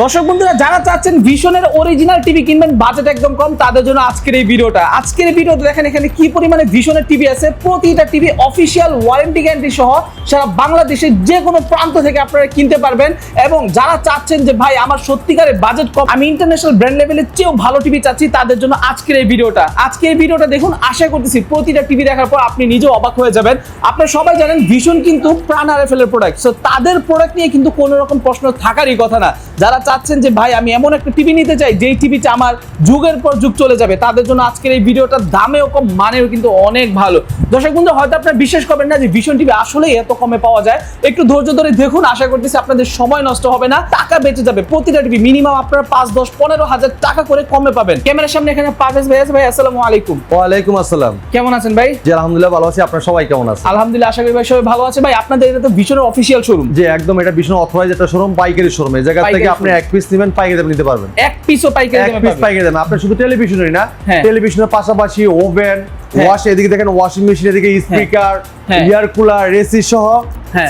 দর্শক বন্ধুরা যারা চাচ্ছেন ভিশনের অরিজিনাল টিভি কিনবেন বাজেট একদম কম তাদের জন্য আজকের এই ভিডিওতে দেখেন এখানে কি পরিমাণে ভিশনের টিভি আছে। প্রতিটা টিভি অফিশিয়াল ওয়ারেন্টি গ্যারান্টি সহ সারা বাংলাদেশের যে কোনো প্রান্ত থেকে আপনারা কিনতে পারবেন। এবং যারা চাচ্ছেন যে ভাই আমার সত্যিকারের বাজেট কম, আমি ইন্টারন্যাশনাল ব্র্যান্ড লেভেলের চেয়েও ভালো টিভি চাচ্ছি, তাদের জন্য আজকের এই ভিডিওটা দেখুন। আশা করতেছি প্রতিটা টিভি দেখার পর আপনি নিজেও অবাক হয়ে যাবেন। আপনারা সবাই জানেন ভিশন কিন্তু প্রাণ আরএফএল এর প্রোডাক্ট, সো তাদের প্রোডাক্ট নিয়ে কিন্তু কোনো রকম প্রশ্ন থাকারই কথা না। যারা চাচ্ছেন যে ভাই আমি এমন একটা টিভি নিতে চাই যেই টিভিটা আমার যুগের পর যুগ চলে যাবে, তাদের জন্য আজকের এই ভিডিওটার দামেও কম, মানেও কিন্তু অনেক ভালো। দর্শক বন্ধু হয়তো আপনারা বিশ্বাস করবেন না যে ভিশন টিভি আসলেই এত কমে পাওয়া যায়। একটু ধৈর্য ধরে দেখুন, আশা করতেছি আপনাদের সময় নষ্ট হবে না, টাকা বেঁচে যাবে। প্রতিটা টিভি মিনিমাম আপনারা 5, 10, 15 হাজার টাকা করে কমে পাবেন। ক্যামেরার সামনে এখানে পারভেজ ভাই আছে। ভাই আসসালামু আলাইকুম। ওয়ালাইকুম আসসালাম। কেমন আছেন ভাই? জি আলহামদুলিল্লাহ ভালো আছি, আপনারা সবাই কেমন আছেন? আলহামদুলিল্লাহ, আশা করি ভাই সবাই ভালো আছে। ভাই আপনাদের এটা তো ভিশনের অফিশিয়াল শোরুম। জি একদম, এটা ভীষণ অথরাইজড একটা শোরুম, পাইকারি শোরুম। এই জায়গা থেকে আপনি এক পিস নেবেন পাইকারি দামে নিতে পারবেন। এক পিসও পাইকারি দামে পাবেন। পাইকারি দামে। আপনি শুধু টেলিভিশনই না, হ্যাঁ। টেলিভিশনের পাশাপাশি ওভেন, ওয়াশ, এদিকে দেখেন ওয়াশিং মেশিন, এদিকে স্পিকার, এয়ার কুলার, এসি সহ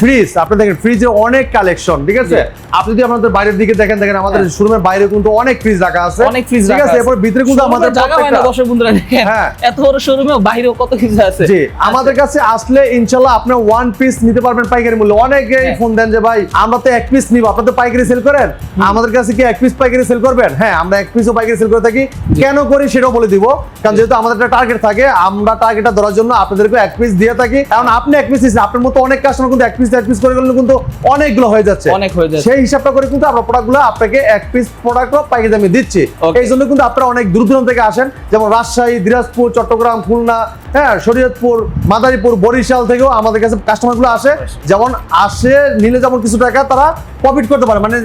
ফ্রিজ। আপনি দেখেন ফ্রিজে অনেক কালেকশন, ঠিক আছে? আপনি যদি আমাদের বাইরের দিকে দেখেন আমাদের শোরুমের বাইরে কিন্তু অনেক ফ্রিজ রাখা আছে, অনেক ফ্রিজ ঠিক আছে? এরপর ভিতরে কিন্তু আমাদের জায়গা হয় না। দর্শক বন্ধুরা দেখেন এত বড় শোরুমেও বাইরেও কত কিছু আছে। জি আমাদের কাছে আসলে ইনশাআল্লাহ আপনি ওয়ান পিস নিতে পারবেন পাইকারি মূল্যে। অনেকেই ফোন দেন যে ভাই আমরা তো এক পিস নিব, আপনারা তো পাইকারি সেল করেন, আমাদের কাছে কি এক পিস পাইকারি সেল করবেন? হ্যাঁ, আমরা এক পিসও পাইকারি সেল করে থাকি। কেন করি সেটাও বলে দিব, কারণ যেহেতু আমাদের একটা টার্গেট থাকে, আমরা টার্গেটটা ধরার জন্য আপনাদেরকে এক পিস দিয়ে থাকি। কারণ আপনি এক পিস নিচ্ছেন, আপনার মতো অনেক কাস্টমার কিন্তু এক পিস করে গেলে কিন্তু অনেকগুলো হয়ে যাচ্ছে, সেই হিসাবটা করে কিন্তু আমরা প্রোডাক্টগুলো আপনাকে এক পিস প্রোডাক্টও পাইকারি দামে দিচ্ছি। এই জন্য কিন্তু আপনারা অনেক দূর দূরান্ত থেকে আসেন, যেমন রাজশাহী, দিনাজপুর, চট্টগ্রাম, খুলনা, হ্যাঁ, শরীয়তপুর, মাদারীপুর, বরিশাল থেকেও আমাদের কাছে কাস্টমারগুলো আসে। যেমন আসে নিলে যেমন কিছু টাকা তারা প্রফিট করতে পারে, মানে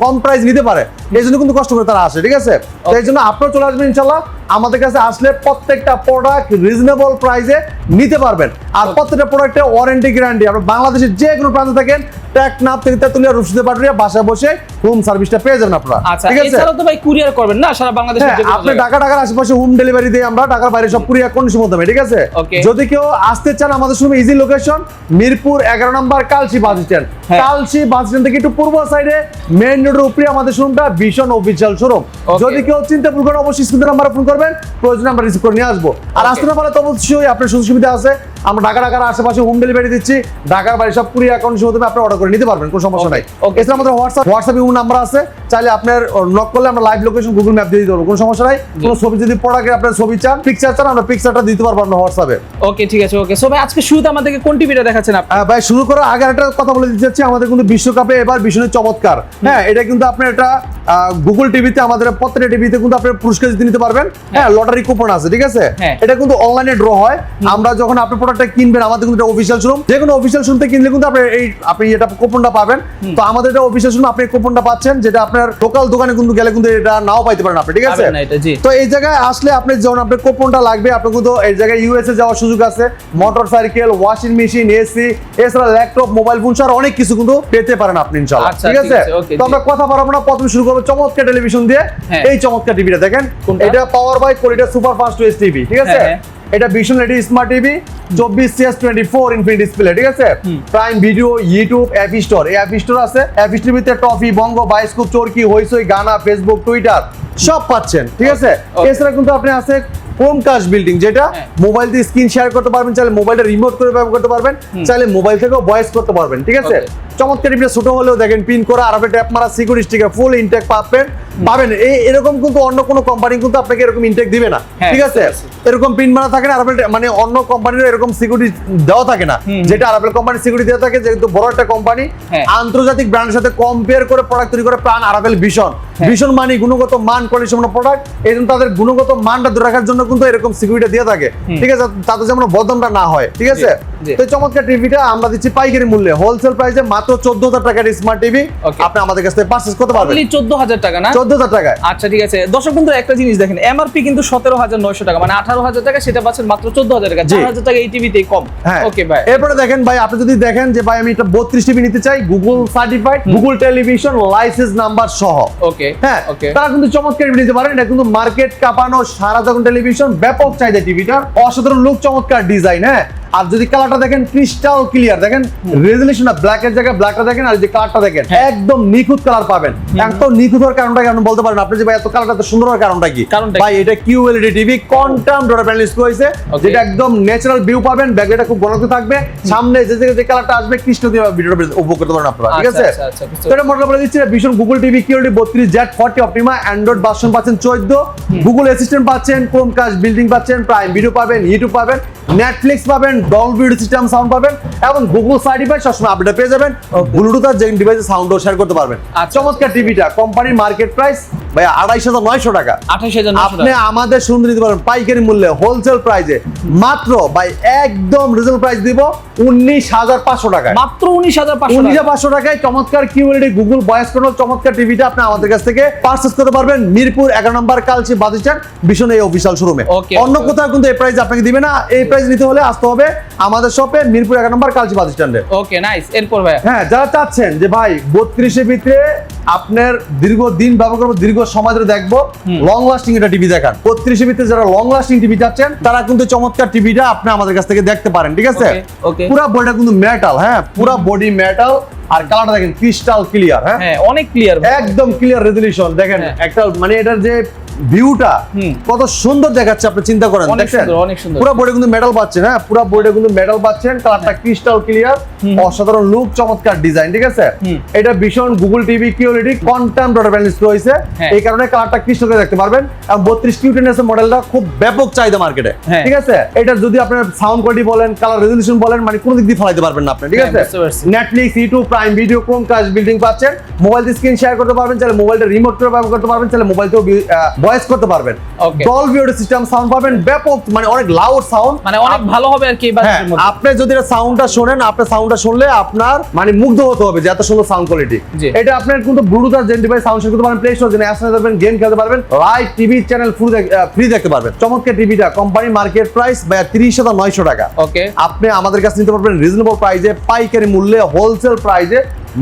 কম প্রাইস নিতে পারে, এই জন্য কিন্তু কষ্ট করে তারা আসে, ঠিক আছে? তো এই জন্য আপনারা চলে আসবেন ইনশাল্লাহ। আমাদের কাছে আসলে প্রত্যেকটা প্রোডাক্ট রিজনেবল প্রাইসে নিতে পারবেন। আর প্রত্যেকটা প্রোডাক্টে ওয়ারেন্টি গ্যারান্টি। আপনারা বাংলাদেশের যে কোনো প্রান্ত থাকেন, টেকনাফ থেকে তেতুলিয়া, রূপসী পাটুরিয়া, বাসায় বসে হোম সার্ভিসটা পেয়ে যাবেন আপনারা, ঠিক আছে? এছাড়াও তো ভাই কুরিয়ার করবেন না সারা বাংলাদেশে? আপনি ঢাকার আশেপাশে হোম ডেলিভারি দিয়ে আমরা ঢাকার বাইরে সব কুরিয়ার কন্ডিশনের মাধ্যমে, ঠিক আছে? যদি কেউ আসতে চান আমাদের শোরুমে ইজি লোকেশন মিরপুর 11 নম্বর Kalshi bus stand. Kalshi bus stand থেকে একটু পূর্ব সাইডে মেইন রোডের উপরে আমাদের শোরুমটা ভিশন অফিশিয়াল শোরুম। যদি কেউ চিন্তা ভুল করেন অবশ্যই স্ক্রিনের নাম্বারে ফোন করবেন, প্রয়োজনে আমরা রিসিভ করে নিয়ে আসবো। আর আসতে না পারলে তো অবশ্যই আপনার সুযোগ সুবিধা আছে, আমরা ঢাকার আশেপাশে হোম ডেলিভারি দিচ্ছি। ঢাকার বাইরে সব কুরিয়ার কন্ডিশনের মাধ্যমে আপনি অর্ডার করে নিতে পারবেন, কোনো সমস্যা নাই। এছাড়া আমাদের হোয়াটসঅ্যাপ ইমো নাম্বার আছে, চাইলে আপনার নক করলে আমরা লাইভ লোকেশন গুগল ম্যাপ দিয়ে দিতে পারবো, কোনো সমস্যা নাই। কোনো ছবি যদি প্রোডাক্টের আপনার ছবি চান, পিকচার চান, আমরা পিকচারটা দিতে পারবো আপনার হোয়াটসঅ্যাপে। ওকে, ঠিক আছে। ওকে, সো ভাই আজকে শুরুতে আমাদেরকে কোন টিভিটা দেখাচ্ছেন আপনি? ভাই শুরু করার আগে একটা কথা বলে দিতে চাচ্ছি, আমাদের কিন্তু বিশ্বকাপে এবার ভীষণই চমৎকার। হ্যাঁ, এটা কিন্তু আপনার এটা গুগল টিভিতে, আমাদের প্রত্যেকটা টিভিতে কিন্তু আপনি পুরস্কার জিতে নিতে পারবেন। হ্যাঁ, লটারি কুপন আছে, ঠিক আছে? এটা কিন্তু অনলাইনে ড্র হয়। আমরা যখন আপনি প্রোডাক্টটা কিনবেন, আমাদের কিন্তু অফিশিয়াল শোরুম, যে কোনো অফিশিয়াল শোরুম থেকে কিনলে কিন্তু আপনি এটা কুপনটা পাবেন। তো আমাদের এটা অফিশিয়াল শোরুম, আপনি কুপনটা পাচ্ছেন, যেটা আপনার লোকাল দোকানে কিন্তু গেলে কিন্তু এটা নাও পাইতে পারেন আপনি, ঠিক আছে? তো এই জায়গায় আসলে আপনি যখন আপনার কুপনটা লাগবে, আপনি কিন্তু এই জায়গায় ইউএসএ যাওয়ার সুযোগ আছে, মোটরসাইকেল, ওয়াশিং মেশিন, এসি, এছাড়া ল্যাপটপ, মোবাইল ফোন সহ অনেক কিছু কিন্তু পেতে পারেন আপনি ইনশাআল্লাহ, ঠিক আছে? তো আমরা কথা বলবো না, প্রথমে শুরু করবো চমৎকার টেলিভিশন দিয়ে। এই চমৎকার টিভিটা দেখেন, এটা power by corridor super fast OS TV, ঠিক আছে? এটা Vision ready smart TV 24/24 infinity display, ঠিক আছে? Prime Video, YouTube, app store, এই অ্যাপ স্টোর আছে। অ্যাপ স্টোরের ভিতরে টফি, বঙ্গ, বায়োস্কোপ, চরকি, হইচই, গানা, ফেসবুক, টুইটার সব পাচ্ছেন, ঠিক আছে? এছাড়া কিন্তু আপনি আছে ক্রোমকাস্ট বিল্ডিং, যেটা মোবাইল দিয়ে স্ক্রিন শেয়ার করতে পারবেন, চাইলে মোবাইলটা রিমোট করে ব্যবহার করতে পারবেন, চাইলে মোবাইল থেকেও ভয়েস করতে পারবেন, ঠিক আছে? চমৎকার টিভিটা ছোট হলেও দেখেন পিন করা, আর ট্যাপ মারা, সিকিউরিটি স্টিকার, ফুল ইনটেক পাবেন। এরকম কিন্তু অন্য কোনো কোম্পানি কিন্তু আপনাকে এরকম ইনটেক দিবে না, ঠিক আছে? এরকম পিন মারা থাকে না, মানে অন্য কোম্পানির এরকম সিকিউরিটি দেওয়া থাকে না, যেটা আরএফএল কোম্পানি সিকিউরিটি দেওয়া থাকে। যেহেতু বড় একটা কোম্পানি, আন্তর্জাতিক ব্র্যান্ডের সাথে কম্পেয়ার করে প্রোডাক্ট তৈরি করে প্রাণ আরএফএল ভীষণ মানে গুণগত মান, কোয়ালিটি সম্পন্ন প্রোডাক্ট। এই জন্য তাদের গুণগত মানটা ধরে রাখার জন্য কিন্তু এরকম সিকিউরিটি দিয়ে থাকে, ঠিক আছে? তাতে যেমন বদনামটা না হয়, ঠিক আছে? তো চমৎকার টিভিটা আমরা দিচ্ছি পাইকারি মূল্যে, হোলসেল প্রাইসে মাত্র 14,000 টাকার স্মার্ট টিভি আপনি আমাদের কাছ থেকে পারচেজ করতে পারবেন। 14,000 টাকা না? 14,000 টাকায়। আচ্ছা, ঠিক আছে। দর্শক বন্ধুরা একটা জিনিস দেখেন, এমআরপি কিন্তু 17,900 টাকা, মানে 18,000 টাকা, সেটা পাচ্ছেন মাত্র 14,000 টাকা। 4,000 টাকা এই টিভিতেই কম। ওকে ভাই, এরপরে দেখেন ভাই, আপনি যদি দেখেন যে ভাই আমি এটা 32 টিভি নিতে চাই, Google certified, Google television licence number সহ, ওকে হ্যাঁ, তারা কিন্তু চমৎকার টিভি নিতে পারেন। এটা কিন্তু মার্কেট কাঁপানো সারা যখন টেলিভিশন, ব্যাপক চাহিদা টিভিটার, অসাধারণ লুক, চমৎকার ডিজাইন। হ্যাঁ, আর যদি কালারটা দেখেন ক্রিস্টাল ক্লিয়ার, দেখেন রেজুলেশনটা ব্ল্যাকের জায়গায় ব্ল্যাকটা দেখেন, আর যে কালারটা দেখেন একদম নিখুঁত কালার পাবেন। একদম নিখুঁত হওয়ার কারণটা কি আপনি বলতে পারেন, আপনি যে ভাই এত কালারটা এত সুন্দর হওয়ার কারণটা কি? ভাই এটা QLED TV quantum dot panel use করেছে, যেটা একদম ন্যাচারাল ভিউ পাবেন, ব্যাকলাইটটা খুব ঘনত্ব থাকবে, সামনে যে কালারটা আসবে কৃষ্ণ দিয়ে ভিডিওটা উপভোগ করতে পারেন আপনারা, ঠিক আছে? তো এটা মডেল বলে দিচ্ছি ভীষণ Google TV QLED 32Z40 Optima, Android version পাচ্ছেন 14, গুগল অ্যাসিস্ট্যান্ট পাচ্ছেন, ক্রোমকাস্ট বিল্ডিং পাচ্ছেন, প্রাইম ভিডিও পাবেন, ইউটিউব পাবেন, নেটফ্লিক্স পাবেন, ডলবি সিস্টেম সাউন্ড পাবেন এবং গুগল সার্টিফাইড সবসময় আপডেট পেয়ে যাবেন। ব্লুটুথ আর যে ডিভাইসে সাউন্ডও শেয়ার করতে পারবেন। চমৎকার টিভিটা কোম্পানির মার্কেট প্রাইস ভাই 28900 টাকা। 28900 আপনি আমাদের শুনতে নিতে পারেন পাইকারি মূল্যে হোলসেল প্রাইসে মাত্র ভাই একদম রিজনেবল প্রাইস দিব 19500 টাকায়। মাত্র 19500 19500 টাকায় চমৎকার QLED গুগল ভয়েস কন্ট্রোল চমৎকার টিভিটা আপনি আমাদের কাছ থেকে পারচেজ করতে পারবেন মিরপুর 11 নম্বর কালচি বাজিচার ভীষণ এই অফিশিয়াল শোরুমে। অন্য কোথাও কিন্তু এই প্রাইস আপনাকে দিবে না, এই প্রাইস নিতে হলে আসতে হবে আমাদের শপে মিরপুর 11 নম্বর কালচি বাজিচারে। Okay nice. এরপর ভাই হ্যাঁ, যারা চাচ্ছেন যে ভাই 32 এর ভিতরে আপনার দীর্ঘদিন ব্যবহার করবো, দীর্ঘ সময় ধরে দেখবো, লং লাস্টিং এটা টিভি দেখান। 32 এর ভিতরে যারা লং লাস্টিং টিভি চাচ্ছেন তারা কিন্তু চমৎকার টিভিটা আপনি আমাদের কাছ থেকে দেখতে পারেন, ঠিক আছে? পুরো বডিটা কিন্তু মেটাল, হ্যাঁ পুরো বডি মেটাল, আর কালারটা দেখেন ক্রিস্টাল ক্লিয়ার, হ্যাঁ অনেক ক্লিয়ার, একদম ক্লিয়ার রেজোলিউশন দেখেন, একটা মানে এটার যে ভিউটা কত সুন্দর দেখাচ্ছে আপনি চিন্তা করেন, দেখেন পুরো বডি কিন্তু মেটাল পাচ্ছেন, হ্যাঁ পুরো বডি কিন্তু মেটাল পাচ্ছেন, কালারটা ক্রিস্টাল ক্লিয়ার, অসাধারণ লুক, চমৎকার ডিজাইন, ঠিক আছে? এটা ভীষণ Google TV QLED quantum dot panel use রয়েছে, এই কারণে কালারটা ক্রিস্টাল ক্লিয়ার দেখতে পারবেন। এবং 32 Q10S মডেলটা খুব ব্যাপক চাহিদা মার্কেটে, ঠিক আছে? এটা যদি আপনার সাউন্ড কোয়ালিটি বলেন, কালার রেজোলিউশন বলেন, মানে কোনো দিক দিয়ে ফলাইতে পারবেন না আপনি, ঠিক আছে? Netflix, YouTube, prime video, Chromecast building পাচ্ছেন, মোবাইল দিয়ে স্ক্রিন শেয়ার করতে পারবেন, চাইলে মোবাইলটা রিমোট করে ব্যবহার করতে পারবেন, চাইলে মোবাইলতেও ভয়েস করতে পারবেন, ডলবি অডিও সিস্টেম সাউন্ড পাবেন, ব্যাপক মানে অনেক লাউড সাউন্ড, মানে অনেক ভালো হবে আর কি এই বাজেটের মধ্যে। আপনি যদি এটা সাউন্ডটা শুনেন, আপনি সাউন্ডটা শুনলে আপনার মানে মুগ্ধ হতে হবে যে এত সুন্দর সাউন্ড কোয়ালিটি। এটা আপনার কিন্তু ব্লুটুথ আর জেন ডিভাইস সাউন্ড শেয়ার করতে পারবেন, প্লে স্টোর জেনে অ্যাপস নিতে পারবেন, গেম খেলতে পারবেন, লাইভ টিভি চ্যানেল ফ্রি দেখতে পারবেন। চমৎকার টিভিটা কোম্পানি মার্কেট প্রাইস ভাই 30900 টাকা। ওকে, আপনি আমাদের কাছে নিতে পারবেন রিজনেবল প্রাইসে, পাইকারি মূল্যে, হোলসেল প্রাইসে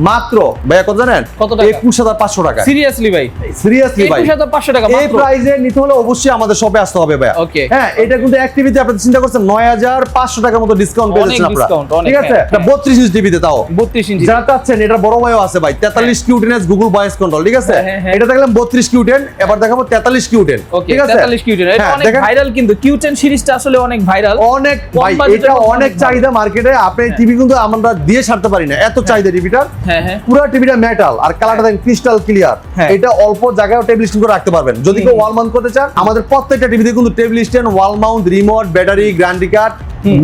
মাত্র ভাইয়া কত জানেন? কত টাকা? 21500 টাকা। সিরিয়াসলি ভাই, সিরিয়াসলি ভাই 21500 টাকা মাত্র। এই প্রাইসে নিতে হলে অবশ্যই আমাদের শপে আসতে হবে ভাইয়া। ওকে, হ্যাঁ এটা কিন্তু এক টিভিতে আপনি চিন্তা করছেন 9500 টাকার মতো ডিসকাউন্ট পেয়েছেন আপনারা, ঠিক আছে? এটা 32 ইঞ্চি টিভিতে, তাও 32 ইঞ্চি। যারা চাচ্ছেন এটা বড় ভাইও আছে ভাই, 43 Q10S গুগল ভয়েস কন্ট্রোল, ঠিক আছে? এটা দেখলাম 32 Q10, এবার দেখাবো 43 Q10, ঠিক আছে? 43 Q10 এটা অনেক ভাইরাল, কিন্তু Q10 সিরিজটা আসলে অনেক ভাইরাল, অনেক ভাই, এটা অনেক চাহিদা মার্কেটে। আপনি টিভি কিন্তু আমরা দিয়ে ছাড়তে পারি না, এত চাহিদা টিভিটার। হ্যাঁ হ্যাঁ, পুরো টিভিটা মেটাল আর কালারটা দেখেন ক্রিস্টাল ক্লিয়ার। এটা অল্প জায়গায় টেবিল স্ট্যান্ড করে রাখতে পারবেন। যদি কেউ ওয়াল মাউন্ট করতে চান, আমাদের প্রত্যেকটা টিভিতে কিন্তু table stand, wall mount, remote, battery, guarantee card,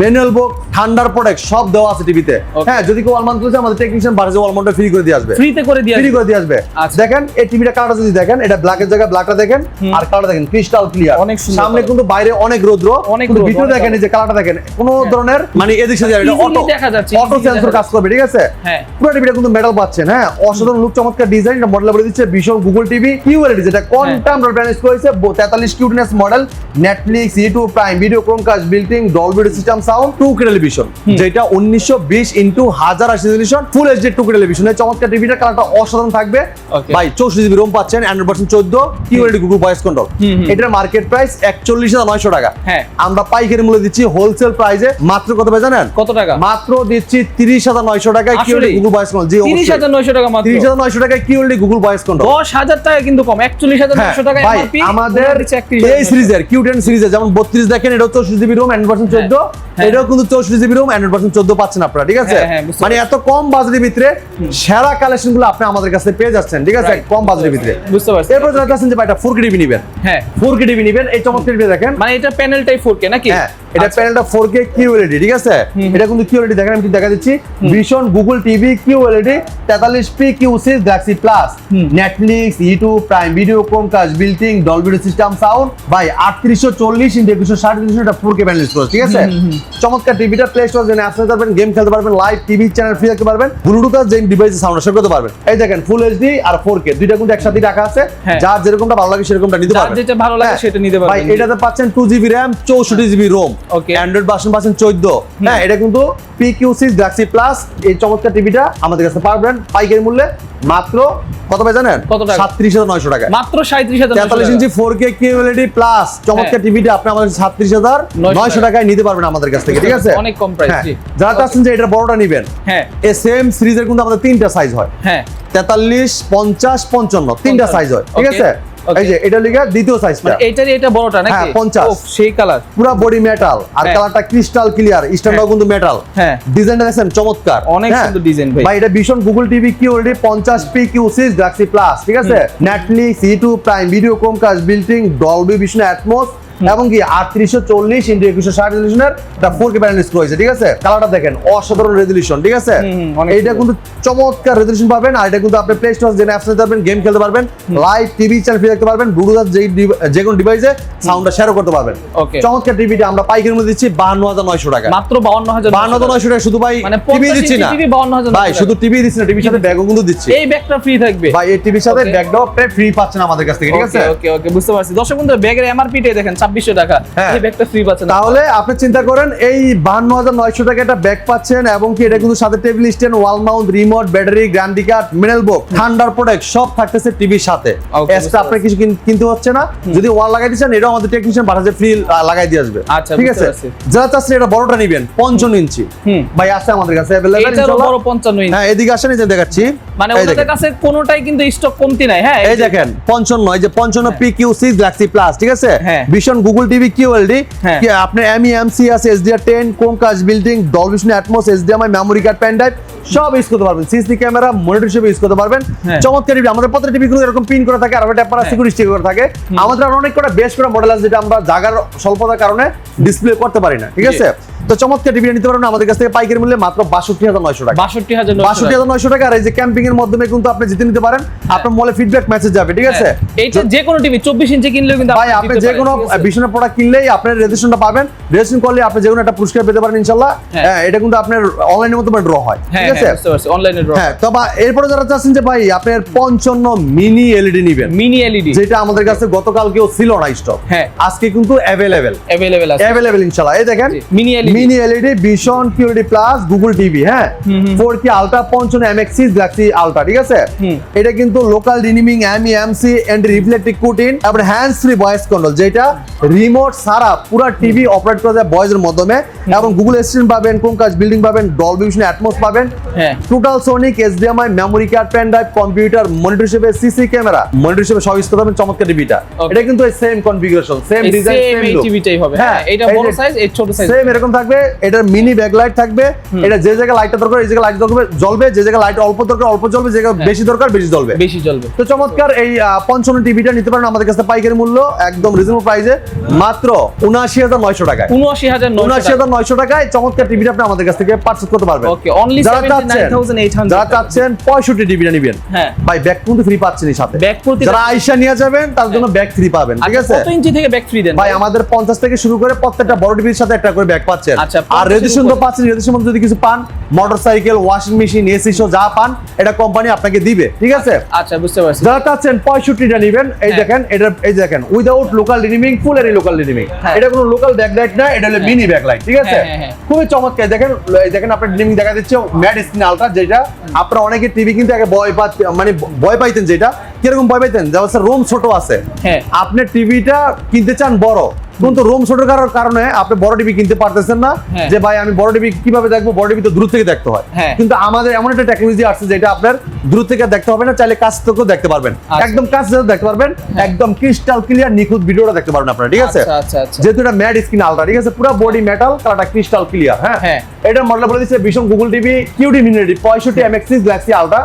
manual বুক, ঠান্ডার প্রোডাক্ট সব দেওয়া আছে টিভিতে। হ্যাঁ, যদি কেউ ওয়াল মাউন্ট করতে চান, আমাদের টেকনিশিয়ান বাড়িতে ওয়াল মাউন্টটা ফ্রি করে দিয়ে আসবে, ফ্রিতে করে দিয়ে আসবে। দেখেন এই টিভিটা কালারটা যদি দেখেন, এটা ব্ল্যাকের জায়গায় ব্ল্যাকটা দেখেন, আর কালারটা দেখেন ক্রিস্টাল ক্লিয়ার, অনেক সুন্দর। সামনে কিন্তু বাইরে অনেক রৌদ্র, কিন্তু ভিতরে দেখেন এই যে কালারটা দেখেন, কোনো ধরনের মানে এদিক সেদিক এটা অটো দেখা যাচ্ছে, অটো সেন্সর কাজ করবে, ঠিক আছে? হ্যাঁ, পুরো টিভিটা কিন্তু মেটাল পাচ্ছেন, হ্যাঁ অসাধারণ লুক, চমৎকার ডিজাইন। এটা মডেল বলে দিচ্ছে ভীষণ গুগল টিভি QLED, যেটা কোয়ান্টাম ডট প্যানেল ইউজ করেছে, 43 Q10S model, Netflix, YouTube, prime video, Chromecast built in, Dolby system sound, 2K television, যেটা 1920x1080 resolution, full HD 2K television. এই চমৎকার টিভিটার কালারটা অসাধারণ থাকবে ভাই। 64GB রোম পাচ্ছেন, Android version 14, QLED Google voice control. এটার মার্কেট প্রাইস 41900 টাকা। হ্যাঁ, আমরা পাইকারি মূল্যে দিচ্ছি হোলসেল প্রাইসে মাত্র কত ভাই জানেন? কত টাকা? মাত্র দিচ্ছি 30900 টাকায় QLED গুগল ভয়েস কন্ট্রোল। জি, 30900 টাকা মাত্র। 30900 টাকায় QLED গুগল ভয়েস কন্ট্রোল, 10000 টাকা কিন্তু কম, 41900 টাকা এমআরপি। আমাদের এই সিরিজের Q10 সিরিজের যেমন 32 দেখেন, এটাও 64GB রোম, অ্যান্ড্রয়েড ভার্সন 14, এটাও কিন্তু 64GB রোম, অ্যান্ড্রয়েড ভার্সন 14 পাচ্ছেন আপনারা, ঠিক আছে? মানে এত কম বাজেটের ভিতরে সেরা কালেকশনগুলো আপনি আমাদের কাছে পেয়ে যাচ্ছেন, ঠিক আছে? কম বাজেটের ভিতরে, বুঝতে পারছেন? এরপর যারা চাচ্ছেন যে ভাই এটা 4K টিভি নেবেন, হ্যাঁ 4K টিভি নেবেন, এই চমৎকার টিভি দেখেন, মানে এটা প্যানেলটাই 4K নাকি? হ্যাঁ, এটা প্যানেলটা 4K QLED, ঠিক আছে? এটা কিন্তু QLED দেখেন, আমি দেখা দিচ্ছি ভীষণ Google TV QLED 43p Q6 Galaxy Plus, Netflix, YouTube, prime video, Chromecast built in, Dolby system sound ভাই 3840x2160 এটা 4K প্যানেল ইউজ করে, ঠিক আছে? চমৎকার টিভিটা প্লে স্টোর জেনে অ্যাপস নিতে পারবেন, গেম খেলতে পারবেন, লাইভ টিভি চ্যানেল ফ্রি দেখতে পারবেন, ব্লুটুথ আর জেন ডিভাইসে সাউন্ড শেয়ার করতে পারবেন। এই দেখেন ফুল এইচডি আর 4K দুইটা কিন্তু একসাথে রাখা আছে, যার যেরকমটা ভালো লাগে সেরকমটা নিতে পারবেন, যেটা ভালো লাগে সেটা নিতে পারবেন। ভাই এটাতে পাচ্ছেন 2GB RAM, 64GB ROM, Okay. Android version পাচ্ছেন 14। হ্যাঁ, এটা কিন্তু PQ6 Galaxy Plus এই চমৎকার টিভিটা আমাদের কাছে পাবেন পাইকারি মূল্যে মাত্র কত ভাই জানেন? কত টাকা? 37,900 টাকা। মাত্র 37,900 43 ইঞ্চি 4K QLED প্লাস চমৎকার টিভিটা আপনি আমাদের 37,900 টাকায় নিতে পারবেন আমাদের কাছ থেকে, ঠিক আছে? অনেক কম প্রাইস। হ্যাঁ, যারা চাচ্ছেন যে এটা বড়টা নেবেন, হ্যাঁ এই সেম সিরিজের কিন্তু আমাদের তিনটা সাইজ হয়। হ্যাঁ 43, 50, 55 তিনটা সাইজ হয়, ঠিক Okay, আছে? okay. এই যে এটা লিখা দ্বিতীয় সাইজটা, মানে এইটারই এটা বড়টা নাকি? হ্যাঁ, 50 ওফ, সেই কালার। পুরো বডি মেটাল আর হ্যাঁ। কালারটা ক্রিস্টাল ক্লিয়ার, স্ট্যান্ডটাও কিন্তু মেটাল। হ্যাঁ। ডিজাইনটা দেখেন চমৎকার, অনেক হ্যাঁ। সুন্দর ডিজাইন ভাই। ভাই এটা ভীষণ Google TV QLED 50 PQ6 Galaxy Plus, ঠিক আছে? Netflix, YouTube, prime video, Chromecast, বিল্টিং, Dolby vision, atoms এবং কি 3840 ইনটু 2160 রেজোলিউশনের একটা 4K প্যানেল ডিসপ্লে হয়েছে, ঠিক আছে? কালারটা দেখেন অসাধারণ রেজোলিউশন, ঠিক আছে? অনেক এইটা কিন্তু চমৎকার রেজোলিউশন পাবেন আর এটা কিন্তু আপনি প্লে স্টোর যে অ্যাপস নিতে পারবেন, গেম খেলতে পারবেন, লাইভ টিভি চ্যানেল ফ্রি দেখতে পারবেন, ব্লুটুথ যে কোনো ডিভাইসে সাউন্ডটা শেয়ারও করতে পারবেন। Okay. চমৎকার টিভিটা আমরা পাইকারি মূল্যে দিচ্ছি 52,900 টাকা। মাত্র 52,900 52,900 টাকা শুধু ভাই মানে টিভি 50 দিচ্ছি না টিভি 52,900 ভাই, শুধু টিভি দিচ্ছি না, টিভির সাথে ব্যাগও কিন্তু দিচ্ছি এই ব্যাগটা ফ্রি থাকবে ভাই। এই টিভির সাথে Okay. ব্যাগটাও আপনি ফ্রি পাচ্ছেন আমাদের কাছ থেকে, ঠিক আছে? ওকে ওকে বুঝতে পারছি। দর্শক বন্ধুরা, ব্যাগের এমআরপি টা দেখেন 2600 টাকা, হ্যাঁ। এই ব্যাগটা ফ্রি পাচ্ছেন। তাহলে আপনি চিন্তা করেন এই 52,900 টাকা একটা ব্যাগ পাচ্ছেন এবং কি এটা কিন্তু সাথে table stand, wall mount, remote, battery, guarantee card, mineral book, thunder product সব থাকতেছে টিভির সাথে। Okay, এক্সট্রা আপনার কিছু কিনতে হচ্ছে না। যদি ওয়াল লাগাই দিচ্ছেন এটাও আমাদের টেকনিশিয়ান বাড়াতে ফ্রি লাগাই দিয়ে আসবে, আচ্ছা, ঠিক বুঝতে আছে? পারছি। যারা চাচ্ছেন এটা বড়টা নেবেন 55 ইঞ্চি ভাই আছে আমাদের কাছে अवेलेबल এটারও ইনশাআল্লাহ। বড় 55 ইঞ্চি। হ্যাঁ, এদিকে আসেন, এই যে দেখাচ্ছি, মানে এই ওদের দেখেন। কাছে কোনোটাই কিন্তু স্টক কমতি নাই। হ্যাঁ এই দেখেন 55, এই যে 55 PQ6 Galaxy Plus, ঠিক আছে? হ্যাঁ। ভীষণ গুগল টিভি QLED, হ্যাঁ। কি আপনি MEMC আছে, SDR10, Chromecast, built in, Dolby vision, Atmos, HDMI, memory card, pen drive সব ইউজ করতে পারবেন। সিসি ক্যামেরা, মনিটর হিসেবে ইউজ করতে পারবেন। হ্যাঁ। চমৎকার টিভি। আমাদের প্রত্যেকটা টিভি কিন্তু এরকম পিন করা থাকে আর একটা হ্যাঁ। সিকিউরিটি স্টিক করা থাকে। আমাদের আরো অনেক কটা বেশ করা মডেল আছে যেটা আমরা জায়গার স্বল্পতার কারণে ডিসপ্লে করতে পারি না, ঠিক আছে? তো চমৎকার টিভি নিতে পারবেন আমাদের কাছ থেকে পাইকারি মূল্যে মাত্র 62,900 টাকা। 62,900 টাকা। আর এই যে ক্যাম্পিং এর মাধ্যমে কিন্তু আপনি জিতে নিতে পারেন। আপনার মলে ফিডব্যাক মেসেজ যাবে, ঠিক আছে? এইটা যে কোনো টিভি 24 ইঞ্চি কিনলেও কিন্তু ভাই আপনি যে কোনো বিশনের প্রোডাক্ট কিনলেই আপনার রেজিস্ট্রেশনটা পাবেন। রেজিস্ট্রেশন করলে আপনি যে কোনো একটা পুরস্কার পেতে পারেন ইনশাআল্লাহ। হ্যাঁ, এটা কিন্তু আপনার অনলাইনের মাধ্যমে ড্র হয়, ঠিক আছে? বুঝতে পারছি, অনলাইনে ড্র। হ্যাঁ, তবে এরপরে যারা চাচ্ছেন যে ভাই আপনার 55 মিনি এলইডি নেবেন, মিনি এলইডি যেটা আমাদের কাছে গতকালকেও ছিল না স্টক, হ্যাঁ, আজকে কিন্তু অ্যাভেলেবেল अवेलेबल আছে ইনশাআল্লাহ। এই দেখেন মিনি এলইডি। মিনি এলইডি ভীষণ QLED প্লাস গুগল টিভি, হ্যাঁ 4K ultra 55 MX6 Galaxy ultra, ঠিক আছে? এটা কিন্তু লোকাল রিনিমিং, MEMC এন্ড রিফ্লেক্টিভ কুটিন, তারপর হ্যান্ডস ফ্রি ভয়েস কন্ট্রোল, যেটা রিমোট ছাড়া পুরো টিভি অপারেট করা যায় ভয়েসের মাধ্যমে, এবং গুগল অ্যাসিস্ট্যান্ট পাবেন, ক্রোমকাস্ট, বিল্ডিং পাবেন, ডলবি ভিশন, অ্যাটমস পাবেন, হ্যাঁ, total sonic, HDMI, memory card, pen drive, computer, monitor হিসেবে সিসি ক্যামেরা, মনিটর হিসেবে সব ইউজ করতে পারবেন চমৎকার টিভিটা। এটা কিন্তু same configuration, same design, same look টিভিটাই হবে। হ্যাঁ, এটা বড় সাইজ, এই ছোট সাইজ সেম এরকম থাকবে। এটার মিনি ব্যাকলাইট থাকবে। এটা যে জায়গায় লাইটটা দরকার এই জায়গায় লাইট জ্বলবে, যে জায়গায় লাইট অল্প দরকার অল্প জ্বলবে, যে জায়গায় বেশি দরকার বেশি জ্বলবে। তো চমৎকার এই 55 টিভিটা নিতে পারেন আমাদের কাছে পাইকারি মূল্য একদম রিজনেবল প্রাইসে মাত্র 79,900 টাকায়। 79,900 টাকায় চমৎকার টিভিটা আপনি আমাদের কাছ থেকে পারচেজ করতে পারবেন। ওকে, অনলি যারা 79,800। যারা চাচ্ছেন 65 টিভিটা নেবেন, হ্যাঁ ভাই ব্যাগ কিন্তু ফ্রি পাচ্ছেন এই সাথে। ব্যাগ প্রতি যারা আয়শা নিয়ে যাবেন তার জন্য ব্যাগ ফ্রি পাবেন, ঠিক আছে? কত ইঞ্চি থেকে ব্যাগ ফ্রি দেন ভাই আমাদের 50 থেকে শুরু করে প্রত্যেকটা বড় টিভির সাথে একটা করে ব্যাগ পাচ্ছেন। আচ্ছা, আর রেজিস্ট্রেশন তো পাচ্ছেন। রেজিস্ট্রেশন মধ্যে যদি কিছু পান, মোটরসাইকেল, ওয়াশিং মেশিন, এসি সহ যা পান এটা কোম্পানি আপনাকে দিবে, ঠিক আছে? আচ্ছা, বুঝতে পারছি। যারা চাচ্ছেন 65টা নেবেন, এই দেখেন এটা, এই দেখেন উইদাউট লোকাল রিনিমিং, ফুল এর লোকাল রিনিমিং, এটা কোনো লোকাল ব্যাকলাইট না, এটা হলো মিনি ব্যাকলাইট, ঠিক আছে? খুবই চমৎকার। দেখেন এই দেখেন আপনার রিনিমিং দেখা দিচ্ছে ম্যাট স্ক্রিন আলট্রা, যেটা আপনারা অনেকে টিভি কিন্তু আগে ভয় পাইতেন, যেটা কিরকম ভয় পাইতেন, যেমন রুম ছোট আছে, আপনি টিভিটা কিনতে চান বড়, কিন্তু রুম ছোট করার কারণে আপনি বড় টিভি কিনতে পারতেছেন না, যে ভাই আমি বড় টিভি কিভাবে দেখবো, বড় টিভি তো দূর থেকে দেখতে হয়। কিন্তু আমাদের এমন একটা টেকনোলজি আসছে যেটা আপনার দূর থেকে দেখতে হবে না, চাইলে কাছ থেকেও দেখতে পারবেন, একদম কাছ থেকে দেখতে পারবেন, একদম ক্রিস্টাল ক্লিয়ার নিখুঁত ভিডিওটা দেখতে পারবেন আপনারা, ঠিক আছে? যেহেতু এটা ম্যাট স্ক্রিন আলট্রা, ঠিক আছে, পুরো বডি মেটাল, কালারটা ক্রিস্টাল ক্লিয়ার। হ্যাঁ, এটা মডেল বলে দিচ্ছে ভীষণ Google TV QD mini 65 MX6 Galaxy ultra.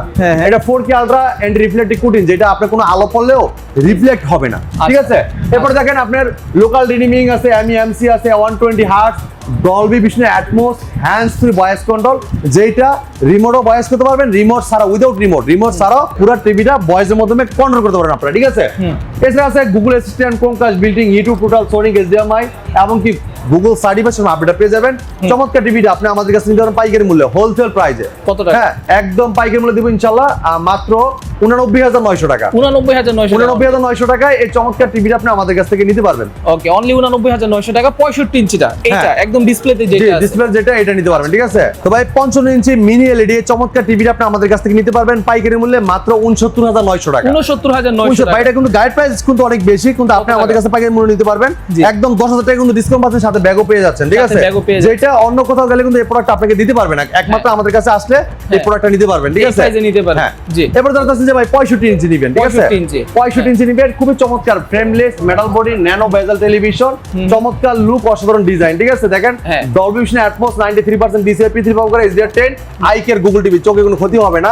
এটা 4K আলট্রা এন্ড রিফ্লেক্টিভ কুটিন, যেটা আপনার কোনো আলো পড়লেও রিফ্লেক্ট হবে না, ঠিক আছে? এরপর দেখেন আপনার লোকাল রিনিমিং আছে, MEMC আছে, 120 hertz, Dolby vision, Atmos, hands free voice control, যেটা রিমোটও ভয়েস করতে পারবেন, রিমোট ছাড়া, উইদাউট রিমোট ছাড়াও পুরো টিভিটা ভয়েসের মাধ্যমে কন্ট্রোল করতে পারবেন আপনারা, ঠিক আছে? এছাড়া আছে Google assistant, Chromecast, building, YouTube, total sonic, HDMI এমনকি গুগল সার্টিফিকেশন আপডেট পেয়ে যাবেন। চমৎকার টিভিটা আপনি আমাদের কাছে নিতে পারেন পাইকারি মূল্যে, হোলসেল প্রাইসে। কত টাকা? হ্যাঁ, একদম পাইকারি মূল্যে দিব ইনশাআল্লাহ মাত্র 89,900 টাকা। 89,900 টাকায় এই চমৎকার টিভিটা আপনি আমাদের কাছ থেকে নিতে পারবেন। ওকে, অনলি অনলি 89900 টাকা 65 ইঞ্চিটা এটা একদম ডিসপ্লেতে যেটা আছে ডিসপ্লে যেটা এটা নিতে পারবেন, ঠিক আছে। তো ভাই 55 ইঞ্চি মিনি এলইডি চমৎকার টিভিটা আপনি আমাদের কাছ থেকে নিতে পারবেন পাইকারি মূল্যে মাত্র 69900 টাকা। 69900 টাকা। ভাই এটা কিন্তু গাইড প্রাইস কিন্তু অনেক বেশি, কিন্তু আপনি আমাদের কাছে পাইকারি মূল্যে নিতে পারবেন একদম 10000 টাকা কিন্তু ডিসকাউন্ট পাচ্ছেন, সাথে ব্যাগও পেয়ে যাচ্ছেন, ঠিক আছে। যেটা অন্য কোথাও গেলে কিন্তু এই প্রোডাক্ট আপনাকে দিতে পারবে না, একমাত্র আমাদের কাছে আসলে এই প্রোডাক্টটা নিতে পারবেন, ঠিক আছে। নিতে পারবেন জি। এবার ধরতে আছে যে ভাই 65 ইঞ্চি নেবেন, ঠিক আছে। 65 ইঞ্চি নেবেন, খুবই চমৎকার ফ্রেমলেস মেটাল বডি ন্যানো বেজেল টেলিভিশন, চমৎকার লুক, অসাধারণ ডিজাইন, ঠিক আছে। দেখেন Dolby vision atoms 93% DCI P3 পাওয়ার করে HDR10 আইকের গুগল টিভি, চোখে কোনো ক্ষতি হবে না।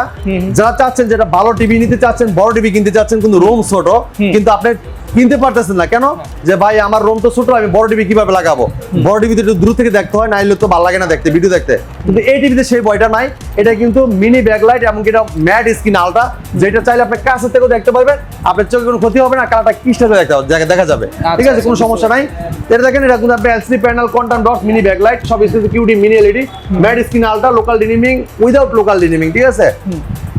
যারা চাচ্ছেন যেটা ভালো টিভি নিতে চাচ্ছেন, বড় টিভি কিনতে চাচ্ছেন কিন্তু রুম ছোট, কিন্তু আপনি কিনতে পারতেছেন না কেন, যে ভাই আমার রুম তো ছোট, আমি বড় টিভি কিভাবে লাগাবো, বড় টিভিতে একটু দূর থেকে দেখতে হয়, নাইলে তো ভালো লাগে না দেখতে, ভিডিও দেখতে। কিন্তু এই টিভিতে সেই ভয়টা নাই, এটা কিন্তু মিনি ব্যাকলাইট এবং এটা ম্যাট স্ক্রিন আলটা, যেটা চাইলে আপনি কাছে থেকেও দেখতে পারবেন, আপনার চোখে কোনো ক্ষতি হবে না, কালারটা ক্রিস্টাল দেখা যাবে, ঠিক আছে, কোনো সমস্যা নাই। এটা দেখেন এটা কিন্তু আপনি LCD panel quantum dot mini backlight সব specific QD mini LED matte screen ultra local dimming without local dimming, ঠিক আছে।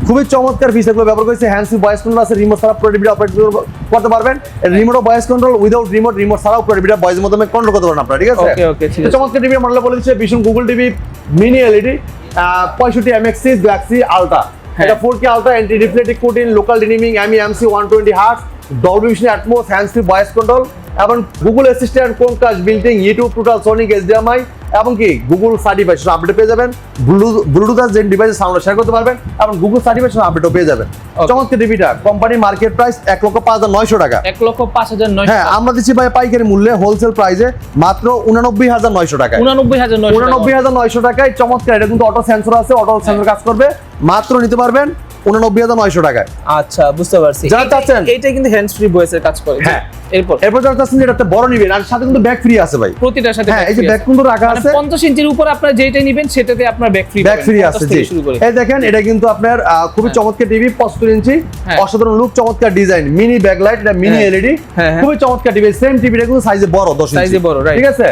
খুবই চমৎকার ফিচারগুলো ব্যবহার করেছে, হ্যান্ডস ফ্রি ভয়েস কন্ট্রোল আছে, রিমোট ছাড়া পুরো টিভিটা অপারেট করতে পারবেন, remote voice control without remote ছাড়াও পুরো টিভিটা ভয়েসের মাধ্যমে কন্ট্রোল করতে পারেন আপনারা, ঠিক আছে। চমৎকার টিভি মডেল বলে দিচ্ছে Vision Google TV mini LED 65 MX6 Galaxy ultra, এটা 4K ultra anti reflective coating local dimming MEMC 120 hertz Dolby vision Atmos hands free voice control এবং Google Assistant Chromecast built in YouTube total sonic HDMI এবং কি Google certified update পেয়ে যাবেন, Bluetooth যে ডিভাইসে sound share করতে পারবেন এবং গুগল সার্টিফাইড আপডেটও পেয়ে যাবেন। চমৎকার টিভিটা কোম্পানি মার্কেট প্রাইস 1,05,900 টাকা। 1,05,900 হ্যাঁ, আমরা দিচ্ছি ভাই পাইকারি মূল্যে হোলসেল প্রাইসে মাত্র 89,900 টাকা। 89,900 টাকায় চমৎকার, এটা কিন্তু অটো সেন্সর আছে, অটো সেন্সর কাজ করবে, মাত্র নিতে পারবেন 89,900 টাকায়। আচ্ছা, বুঝতে পারছি। যারা চাচ্ছেন এইটা কিন্তু হ্যান্ডস ফ্রি ভয়েসের কাজ করে। হ্যাঁ, এরপর যারা চাচ্ছেন এটাতে বড় নিবেন আর সাথে কিন্তু ব্যাগ ফ্রি আছে ভাই, প্রতিটার সাথে হ্যাঁ, এই যে ব্যাগ কিন্তু রাখা আছে 50 ইঞ্চির উপর আপনারা যেটা নেবেন সেটাতে আপনার ব্যাগ ফ্রি আছে জি। এই দেখেন এটা কিন্তু আপনার খুবই চমৎকার টিভি 75 ইঞ্চি অসাধারণ লুক, চমৎকার ডিজাইন, মিনি ব্যাকলাইট, এটা মিনি এলইডি, খুবই চমৎকার টিভি। সেম টিভিটা কিন্তু সাইজে বড় 10 ইঞ্চি সাইজে বড়, ঠিক আছে।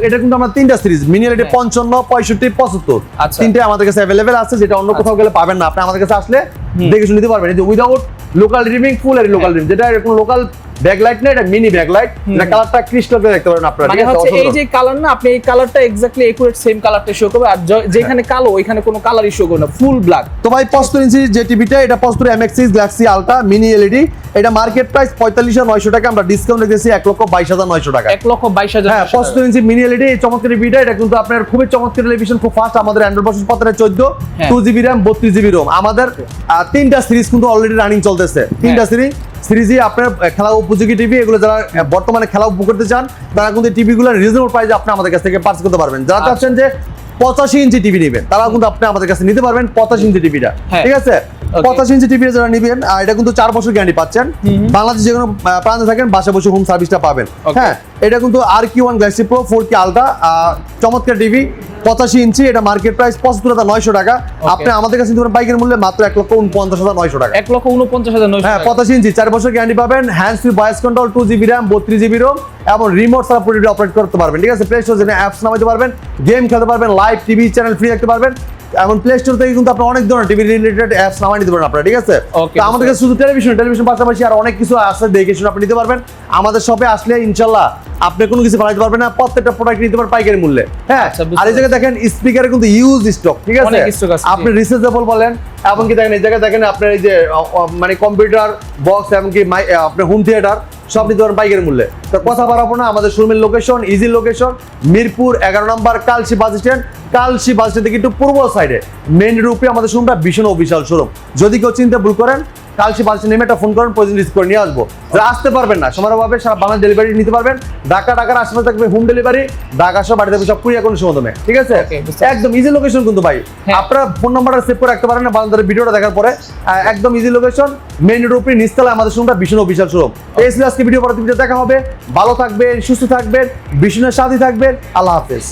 এটা কিন্তু আমরা তিনটা সিরিজ মিনি এলইডি 55 65 75 তিনটে আমাদের কাছে अवेलेबल আছে, যেটা অন্য কোথাও গেলে পাবেন না, আপনি আমাদের কাছে আসলে দেখে শুনে নিতে পারবেন। এই যে উইদাউট লোকাল ডিমিং ফুল এর লোকাল ডিমিং, যেটা এরকম লোকাল ব্যাকলাইট না, এটা মিনি ব্যাকলাইট, এটা কালারটা ক্রিস্টাল ক্লিয়ার দেখতে পারেন আপনারা, মানে হচ্ছে এই যে কালার না, আপনি এই কালারটা এক্স্যাক্টলি একুরেট সেম কালারটা শো করবে, আর যেখানে কালো ওইখানে কোনো কালারই শো করবে না, ফুল ব্ল্যাক। তো ভাই 75 ইঞ্চি যে টিভিটা, এটা 75 MX6 Galaxy ultra mini LED, এটা মার্কেট প্রাইস 45,900 টাকা, আমরা ডিসকাউন্ট রেখেছি 1,22,900 টাকা। 1,22,000। হ্যাঁ, 75 ইঞ্চি মিনি এলইডি এই চমৎকার টিভিটা, এটা কিন্তু আপনার খুবই চমৎকার টেলিভিশন, খুব ফাস্ট, আমাদের Android version 14 2GB RAM 32GB ROM, আমাদের তিনটা সিরিজ কিন্তু অলরেডি রানিং চলতেছে, তিনটা সিরিজই আপনার খেলা উপযোগী টিভি, এগুলো যারা বর্তমানে খেলা উপভোগ করতে চান তারা কিন্তু টিভিগুলো রিজনেবল প্রাইসে আপনি আমাদের কাছ থেকে পারচেজ করতে পারবেন। যারা চাচ্ছেন যে 85 ইঞ্চি টিভি নেবেন তারাও কিন্তু আপনি আমাদের কাছে নিতে পারবেন 85 ইঞ্চি টিভিটা, ঠিক আছে। 85 ইঞ্চি টিভি যারা নেবেন, এটা কিন্তু 4 বছর গ্যারান্টি পাচ্ছেন, বাংলাদেশ যে কোনো প্রান্তে থাকেন বাসা বসে হোম সার্ভিসটা পাবেন। হ্যাঁ, এটা কিন্তু RQ1 Galaxy pro 4K ultra চমৎকার টিভি 85 ইঞ্চি, এটা মার্কেট প্রাইস 75,900 টাকা, আপনি আমাদের কাছে নিতে পারেন পাইকারি মূল্যে মাত্র 1,49,900 টাকা। 1,49,900। হ্যাঁ, 85 ইঞ্চি 4 বছর গ্যারান্টি পাবেন, hands free voice control 2GB RAM 32GB ROM এবং রিমোট ছাড়া পুরো অপারেট করতে পারবেন, ঠিক আছে। প্লে স্টোর থেকে অ্যাপস নামাতে পারবেন, গেম খেলতে পারবেন, লাইভ টিভি চ্যানেল ফ্রি দেখতে পারবেন, এবং প্লে স্টোর থেকে কিন্তু আপনি অনেক ধরনের টিভি রিলেটেড অ্যাপস নামাই নিতে পারেন আপনারা, ঠিক আছে। তো আমাদের কাছে শুধু টেলিভিশন পাশাপাশি আর অনেক কিছু আছে, দেখে শুনে আপনি নিতে পারবেন। আমাদের শপে আসলে ইনশাআল্লাহ আপনি কোনো কিছু বানাইতে পারবেন না, প্রত্যেকটা প্রোডাক্ট নিতে পারবেন পাইকারি মূল্যে। হ্যাঁ, আর এই জায়গায় দেখেন স্পিকারে কিন্তু ইউজ স্টক, ঠিক আছে, আপনি রিচার্জেবল বলেন, এমনকি দেখেন এই জায়গায় দেখেন আপনার এই যে মানে কম্পিউটার বক্স এমনকি আপনার হোম থিয়েটার সব নিতে পারেন পাইকারি মূল্যে। তো কথা বাড়াবো না, আমাদের শোরুমের লোকেশন ইজি লোকেশন মিরপুর 11 নম্বর Kalshi bus stand, Kalshi bus stand থেকে একটু পূর্ব সাইডে মেইন রোডে আমাদের শোরুমটা ভীষণ অফিসিয়াল শোরুম। যদি কেউ চিন্তা ভুল করেন কালশি বাস স্ট্যান্ড নেমে একটা ফোন করেন, প্রয়োজন রিসিভ করে নিয়ে আসবো। যারা আসতে পারবেন না সময়ভাবে সারা বাংলা ডেলিভারি নিতে পারবেন, ঢাকার আশেপাশে থাকবে হোম ডেলিভারি, ঢাকা সব বাড়িতে সব কুরিয়ার কোনো সময়, ঠিক আছে। একদম ইজি লোকেশন কিন্তু ভাই, আপনারা ফোন নাম্বারটা সেভ করে রাখতে পারেন না, বাংলাদেশের ভিডিওটা দেখার পরে একদম ইজি লোকেশন মেইন রোডে নিচতলায় আমাদের শোরুমটা ভীষণ অফিসিয়াল শোরুম। এই ছিল আজকে ভিডিও, পরবর্তী ভিডিও দেখা হবে। ভালো থাকবেন, সুস্থ থাকবেন, ভীষণের সাথে থাকবেন, আল্লাহ হাফেজ।